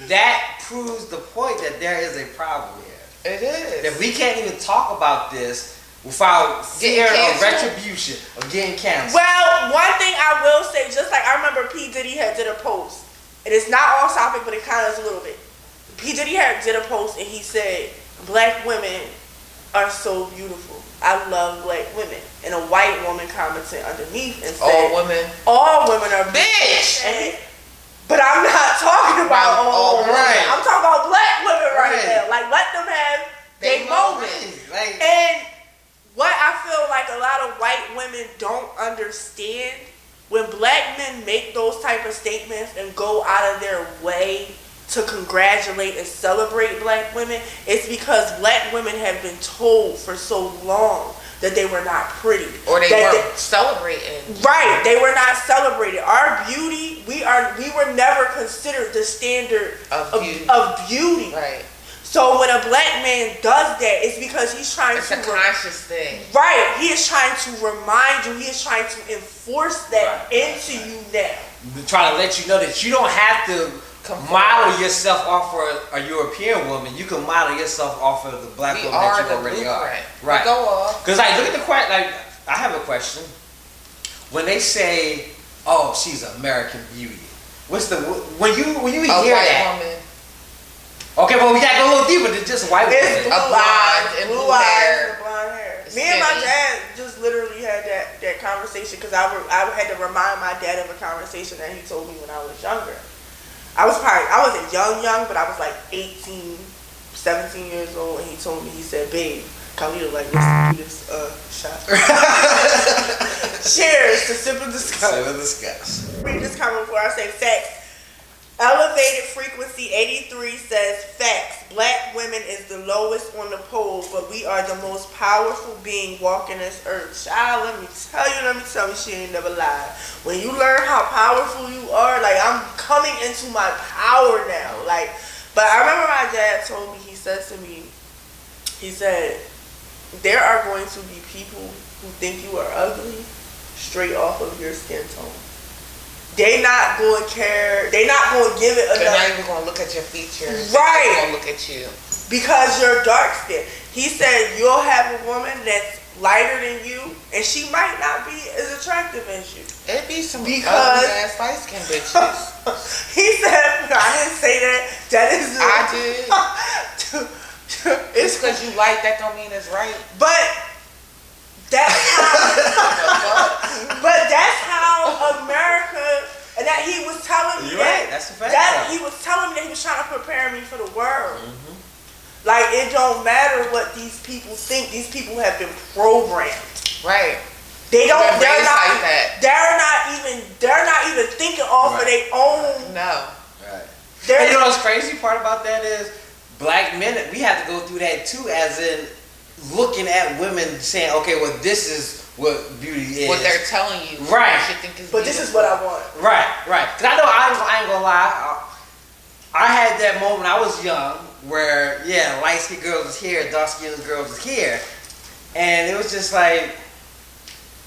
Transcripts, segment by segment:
that proves the point that there is a problem here. It is. That we can't even talk about this without fear of retribution or getting canceled. Well, one thing I will say, just like I remember P. Diddy did a post. It is not off topic, but it kind of is a little bit. P. Diddy did a post and he said, "Black women are so beautiful. I love black women." And a white woman commented underneath and said, "All women are bitch." But I'm not talking about all women. I'm talking about black women right now. Like, let them have their moments. And what I feel like a lot of white women don't understand, when black men make those type of statements and go out of their way to congratulate and celebrate black women, it's because black women have been told for so long that they were not pretty. Or they weren't celebrated. Right, they were not celebrated. Our beauty, we were never considered the standard of beauty. Right. So when a black man does that, it's because he's trying it's a conscious thing. Right. He is trying to remind you, he is trying to enforce that into you now. Trying to let you know that you don't have to model yourself off for a European woman. You can model yourself off of the black woman that you already are. Right. Go off. Because like, look at the question. Like, I have a question. When they say, "Oh, she's American beauty," what's the when you hear that? Woman. Okay, well we gotta go a little deeper than just white women. It's blue eyes and blonde hair. Me and my dad just literally had that conversation because I had to remind my dad of a conversation that he told me when I was younger. I wasn't young, but I was like 18, 17 years old, and he told me, he said, "Babe, Khalil, like, let's do this shot." Cheers to Sip and Discuss. Sip and Discuss. Read this comment before I say facts. Elevated Frequency 83 says, "Facts. Black women is the lowest on the pole, but we are the most powerful being walking this earth." Child, let me tell you, she ain't never lied. When you learn how powerful you are, like, I'm coming into my power now. Like, but I remember my dad told me, he said to me, he said, "There are going to be people who think you are ugly straight off of your skin tone. They not going to care. They not going to give it enough. They're not even going to look at your features. Right. They're going to look at you. Because you're dark skinned." He said, "You'll have a woman that's lighter than you, and she might not be as attractive as you." It'd be some ugly ass light skinned bitches. He said, "I didn't say that. That is." I did. It's because you like that don't mean it's right. But that's how. But that's how America. And that he was telling me that's a fact. He was telling me that he was trying to prepare me for the world. Mm-hmm. Like, it don't matter what these people think. These people have been programmed. Right. They're not even thinking off of their own. No. Right. And you know what's crazy part about that is, black men, we have to go through that too, as in looking at women saying, "Okay, well, this is what beauty is." What they're telling you. Right. You should think is but this is what I want. Right. Because I know I ain't gonna lie. I had that moment when I was young where, light-skinned girls was here, dark-skinned girls was here. And it was just like,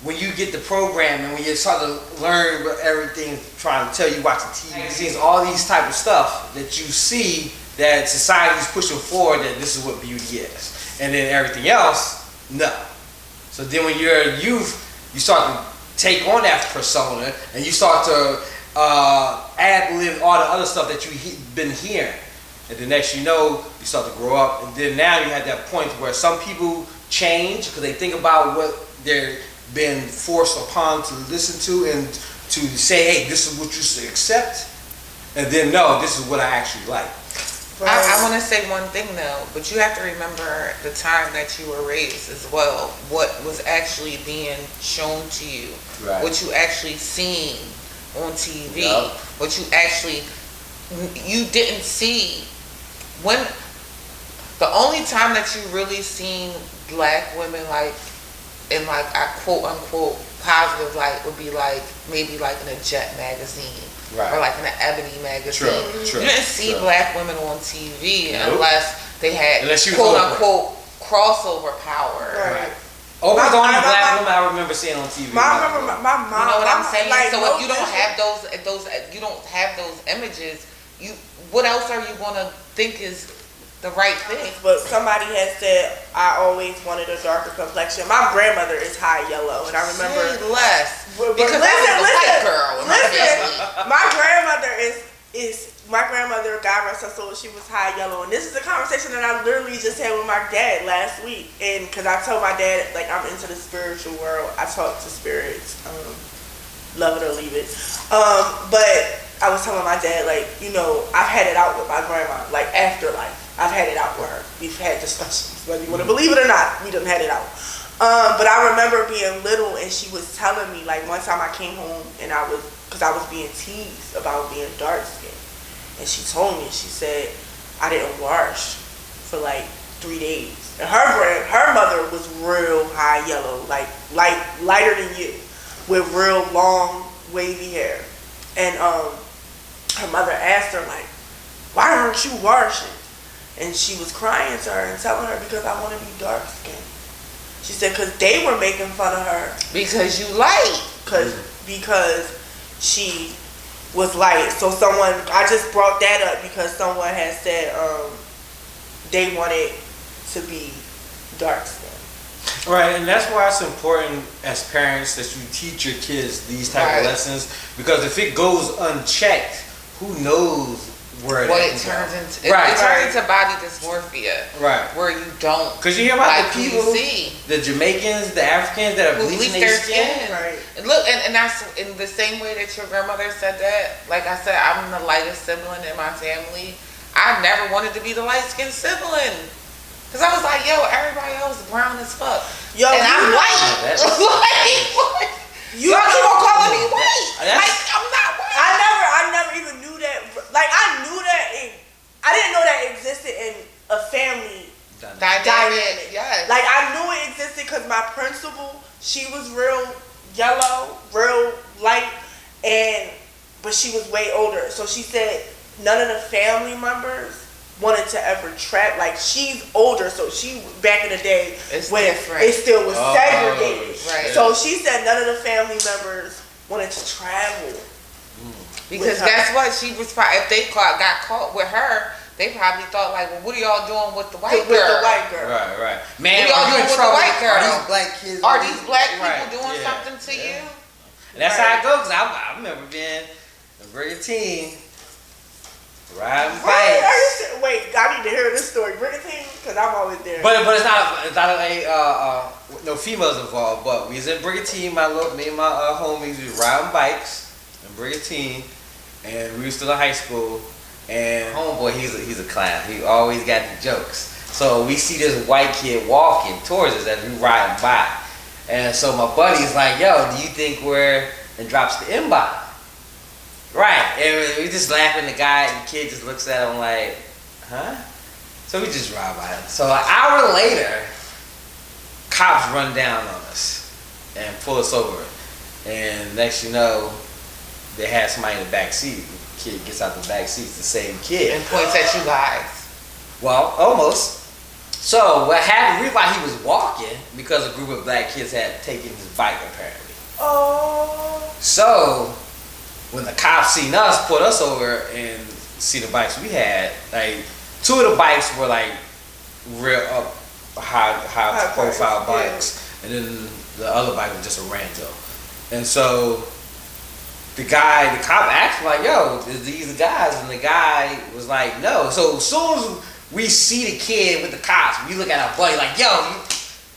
when you get the program and when you start to learn what everything's trying to tell you, watching TV, scenes, all these type of stuff that you see that society's pushing forward, that this is what beauty is. And then everything else, no. So then when you're a youth, you start to take on that persona and you start to ad-lib all the other stuff that you've been hearing. And the next you know, you start to grow up. And then now you have that point where some people change because they think about what they're been forced upon to listen to and to say, "Hey, this is what you should accept." And then, no, this is what I actually like. I want to say one thing though, but you have to remember the time that you were raised as well. What was actually being shown to you, what you actually seen on TV, what you actually you didn't see. When the only time that you really seen black women like in like a quote unquote positive light would be like maybe like in a Jet magazine. Or like in an Ebony magazine. True. You didn't see black women on TV unless they had quote unquote crossover power. Right. Oprah was the only black woman I remember seeing on TV. I remember my mom. You know what I'm saying? Like, so if you don't have those, you don't have those images, what else are you gonna think is the right thing? But somebody has said I always wanted a darker complexion. My grandmother is high yellow, and I remember Say less but because I was a white girl. In my family. my grandmother is my grandmother, God rest her soul, she was high yellow, and this is a conversation that I literally just had with my dad last week, and because I told my dad like I'm into the spiritual world, I talk to spirits, love it or leave it, but I was telling my dad like, you know, I've had it out with my grandma, like afterlife. I've had it out with her. We've had discussions, whether you want to believe it or not. We done had it out. But I remember being little, and she was telling me, like, one time I came home, and because I was being teased about being dark skinned. And she told me, she said, I didn't wash for like 3 days. And her mother was real high yellow, like lighter than you, with real long, wavy hair. And her mother asked her, like, why aren't you washing? And she was crying to her and telling her, because I want to be dark skinned. She said, because they were making fun of her. Because you light. Because she was light. So I just brought that up because someone had said they wanted to be dark skinned. Right, and that's why it's important as parents that you teach your kids these type of lessons, because if it goes unchecked, who knows where it turns into. It turns into body dysmorphia. Right. Where you don't. Because you hear about like the people, the Jamaicans, the Africans that are bleaching their skin. Right. And look, and that's in the same way that your grandmother said that. Like I said, I'm the lightest sibling in my family. I never wanted to be the light-skinned sibling. Because I was like, yo, everybody else is brown as fuck. Yo, and I'm white. Like, what? Y'all keep on calling me white. Like, I'm not white. I never even knew that. Like, I knew that. I didn't know that existed in a family dynamic. Yes. Like, I knew it existed because my principal, she was real yellow, real light, but she was way older. So she said none of the family members wanted to ever trap. Like, she's older, so she back in the day when it still was segregated. Right. So she said none of the family members wanted to travel. Because that's what she was. If they got caught with her, they probably thought like, well, what are y'all doing with the white girl? With the white girl. Right. Man, what are y'all doing with the white girl? Are these black kids? Are these black people doing something to you? And that's how it goes. I remember being a brigantine. Riding bikes. Wait, I need to hear this story. Brigantine, because I'm always there. But it's not no females involved. But we was in Brigantine. Me and my homies, we was riding bikes in Brigantine, and we were still in high school. And homeboy, he's a clown. He always got the jokes. So we see this white kid walking towards us as we riding by, and so my buddy's like, "Yo, do you think we're?" and drops the M-bomb. Right, and we just laughing. The kid just looks at him like, huh? So we just ride by him. So an hour later, cops run down on us and pull us over. And next you know, they had somebody in the back seat. The kid gets out the back seat, it's the same kid. And points at you guys. Well, almost. So what happened, the reason why he was walking, because a group of black kids had taken his bike apparently. Oh. So when the cops seen us, put us over and see the bikes we had, like 2 of the bikes were like real high profile bikes, and then the other bike was just a rando. And so the cop asked me like, "Yo, is these the guys?" And the guy was like, "No." So as soon as we see the kid with the cops, we look at our buddy like, "Yo,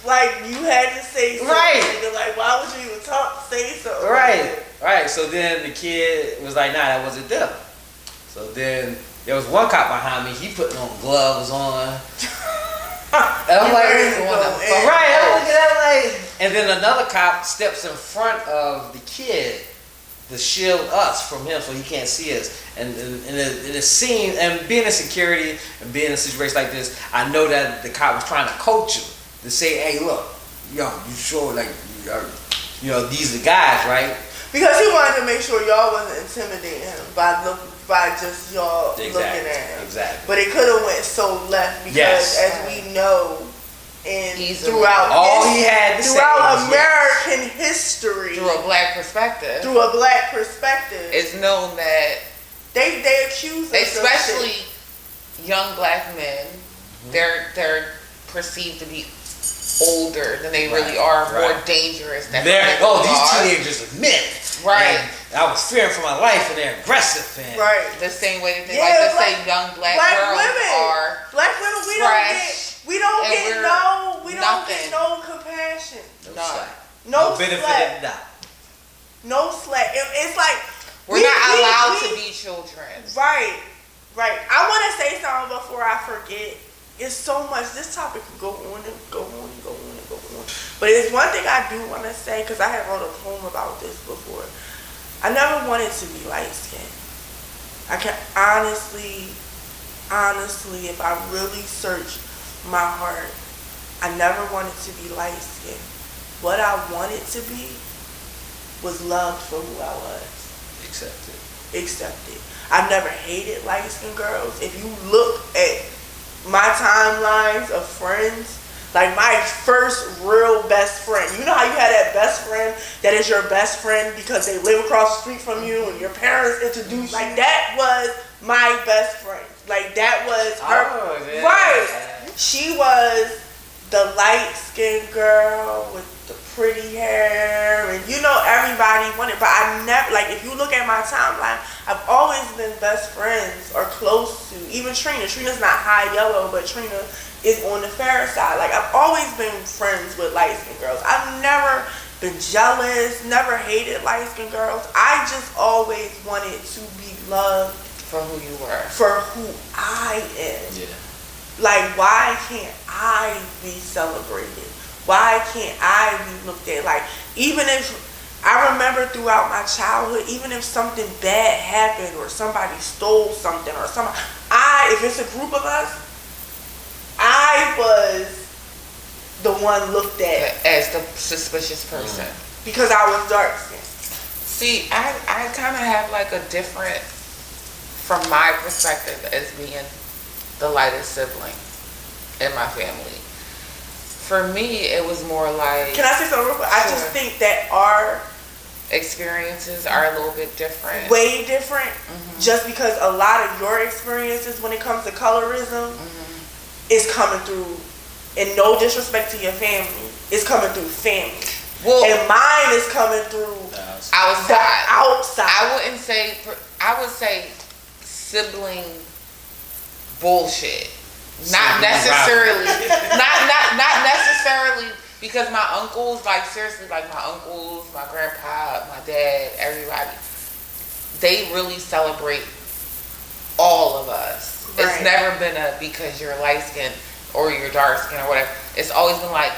like you had to say something." Right. Like, why would you even say something? Right. So then the kid was like, "Nah, that wasn't them." So then there was one cop behind me. He putting on gloves on. And I'm like, right. I'm looking at him like, and then another cop steps in front of the kid to shield us from him so he can't see us. And it seemed, and being in security and being in a situation like this, I know that the cop was trying to coach him to say, "Hey, look, yo, you sure like, you know, these are the guys, right?" Because he wanted to make sure y'all wasn't intimidating him by just y'all looking at him. Exactly. But it could have went so left because, as we know, throughout American history, through a black perspective, it's known that They accuse us, especially young black men. They're perceived to be older than they really are, more dangerous than these are. teenagers are men. Right. And I was fearing for my life, and they're aggressive. And the same way that they like to say young black girls women are black women. We don't get no compassion. No benefit slack. of the doubt. No slack. It's like we're not allowed to be children. Right. I want to say something before I forget. It's so much. This topic can go on and go on and go on and go on. But it's one thing I do want to say, because I had wrote a poem about this before. I never wanted to be light skinned. I can honestly, if I really search my heart, I never wanted to be light skinned. What I wanted to be was loved for who I was. Accepted. I never hated light skinned girls. If you look at my timelines of friends, like my first real best friend. You know how you had that best friend that is your best friend because they live across the street from you and your parents introduced you? Like that was my best friend. Like that was her. Oh, yeah. Right. She was the light-skinned girl with the pretty hair, and you know everybody wanted, but I never, like if you look at my timeline, I've always been best friends or close to, even Trina. Trina's not high yellow, but Trina is on the fair side. Like I've always been friends with light-skinned girls. I've never been jealous, never hated light-skinned girls. I just always wanted to be loved for who you were, for who I am. Yeah. Like, why can't I be celebrated? Why can't I be looked at? Like, even if, I remember throughout my childhood, even if something bad happened or somebody stole something or somebody, if it's a group of us, I was the one looked at as the suspicious person. Because I was dark skinned. See, I kind of have like a different, from my perspective as being the lightest sibling in my family. For me, it was more like... Can I say something real quick? I just think that our experiences are a little bit different. Way different. Just because a lot of your experiences when it comes to colorism is coming through, and no disrespect to your family, it's coming through family. Well, and mine is coming through outside. I would say sibling bullshit. Not necessarily because my uncles, like seriously, like my uncles, my grandpa, my dad, everybody, they really celebrate all of us. Right. It's never been because you're light skinned or you're dark skinned or whatever. It's always been like,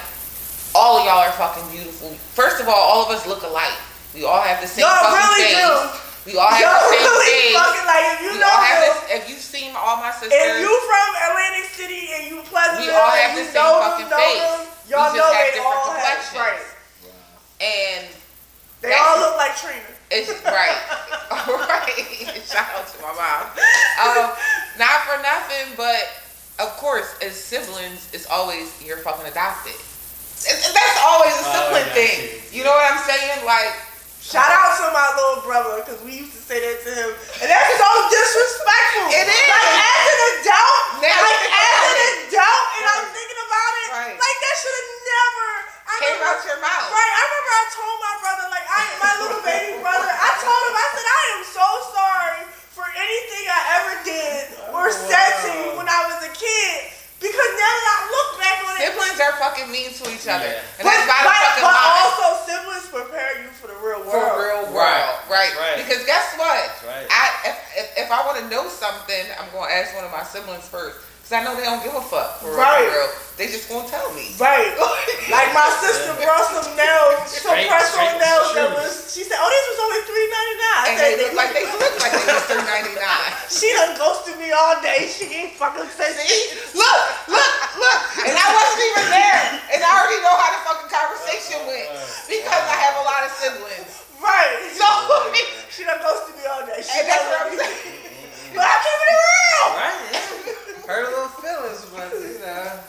all of y'all are fucking beautiful. First of all of us look alike. We all have the same fucking face. We all have the same face. Like, if you've seen all my sisters. If you from Atlantic City and you Pleasantville, we all have the same fucking face. Y'all we just know have they different all complexions. Right. And they all look like Trina. It's right. Right. Shout out to my mom. Not for nothing, but of course, as siblings, it's always you're fucking adopted. That's always a sibling thing. You know what I'm saying? Like. Shout out to my little brother, because we used to say that to him. And that's so disrespectful. It is. Like, as an adult, and I'm thinking about it, like, that should have never came out your mouth. Right. I remember I told my brother, like, my little baby brother, I told him, I said, I am so sorry for anything I ever did or said to you when I was a kid. Because now that I look back on it, siblings are fucking mean to each other, and but, that's by the fucking but line. also siblings prepare you for the real world. For the real world, right? Because guess what? Right. If I want to know something, I'm gonna ask one of my siblings first, because I know they don't give a fuck for real. They just won't tell me. Right. Like my sister brought some nails, some press-on nails that was. She said, "Oh, these was only $3.99." And they look like they was $3.99. She done ghosted me all day. She ain't fucking said. Look, and I wasn't even there, and I already know how the fucking conversation went because I have a lot of siblings. Right. So she done ghosted me all day. And that's what I'm saying. But I kept it real. Right. Yeah. Hurt a little feelings, but you know.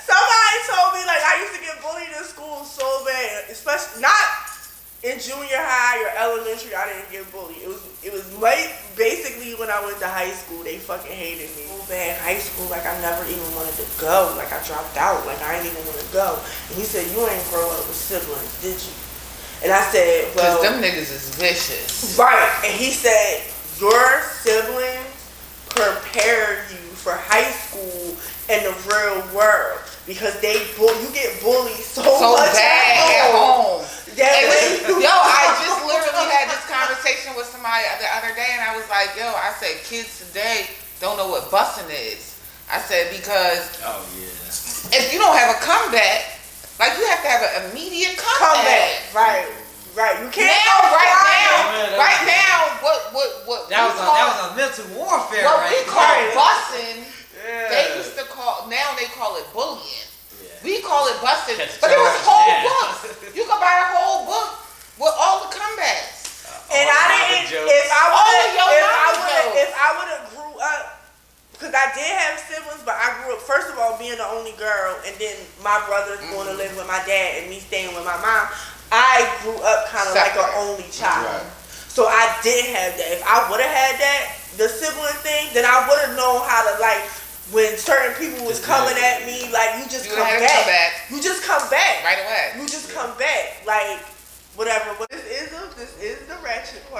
Somebody told me, like, I used to get bullied in school so bad, especially not in junior high or elementary. I didn't get bullied. It was late, basically when I high school, they fucking hated me. So bad in high school, like I never even wanted to go. Like I dropped out, like I didn't even want to go. And he said, you ain't grow up with siblings, did you? And I said, well. Cause them niggas is vicious. Right. And he said, your siblings prepare you for high school and the real world. Because you get bullied so much bad at home. I just literally had this conversation with somebody the other day, and I was like, yo, I said, kids today don't know what busing is. I said, because if you don't have a comeback, like you have to have an immediate comeback. Right. You can't right now, what that was a mental warfare. What we call busing. Yeah. They used to now they call it bullying. Yeah. We call it busting. But there was whole books. You could buy a whole book with all the comebacks. And I didn't, if I would have grew up, because I did have siblings, but I grew up, first of all, being the only girl, and then my brother's going to live with my dad and me staying with my mom. I grew up kind of like an only child. Right. So I did have that. If I would have had that, the sibling thing, then I would have known how to, like, when certain people was coming at me, like, you come back. You just come back. Right away. You just come back. Like, whatever. But this is the ratchet part.